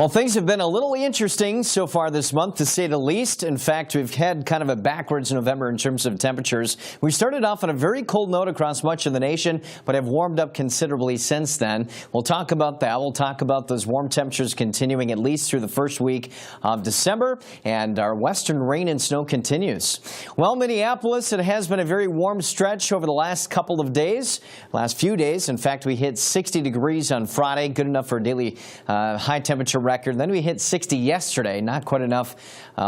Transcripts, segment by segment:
Well, things have been a little interesting so far this month, to say the least. In fact, we've had kind of a backwards November in terms of temperatures. We started off on a very cold note across much of the nation, but have warmed up considerably since then. We'll talk about that. We'll talk about those warm temperatures continuing at least through the first week of December, and our western rain and snow continues. Well, Minneapolis, it has been a very warm stretch over the last couple of days, last few days. In fact, we hit 60 degrees on Friday, good enough for a daily high temperature record. Then we hit 60 yesterday, not quite enough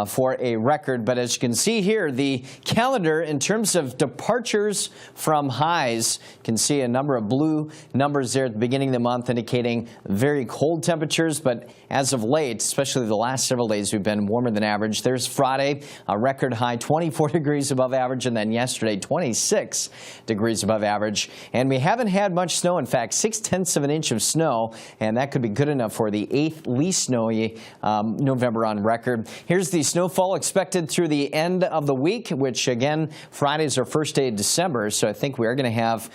for a record. But as you can see here, the calendar in terms of departures from highs, you can see a number of blue numbers there at the beginning of the month indicating very cold temperatures. But as of late, especially the last several days, we've been warmer than average. There's Friday, a record high 24 degrees above average, and then yesterday 26 degrees above average. And we haven't had much snow. In fact, 0.6 of an inch of snow, and that could be good enough for the 8th least snowy November on record. Here's the snowfall expected through the end of the week, which again, Friday is our first day of December, so I think we are going to have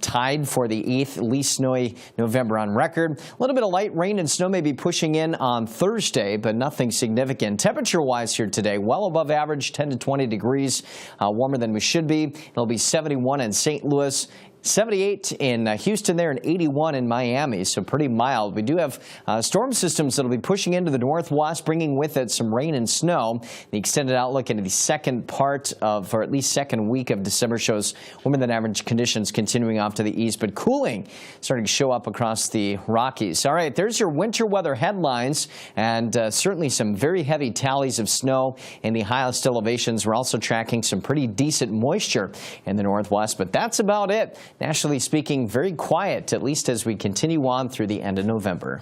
tied for the 8th least snowy November on record. A little bit of light rain and snow may be pushing in on Thursday, but nothing significant. Temperature-wise here today, well above average, 10 to 20 degrees, warmer than we should be. It'll be 71 in St. Louis, 78 in Houston there, and 81 in Miami, so pretty mild. We do have storm systems that will be pushing into the northwest, bringing with it some rain and snow. The extended outlook into the second part of, or at least second week of December, shows warmer than average conditions continuing off to the east, but cooling starting to show up across the Rockies. All right, there's your winter weather headlines, and certainly some very heavy tallies of snow in the highest elevations. We're also tracking some pretty decent moisture in the northwest, but that's about it. Nationally speaking, very quiet, at least as we continue on through the end of November.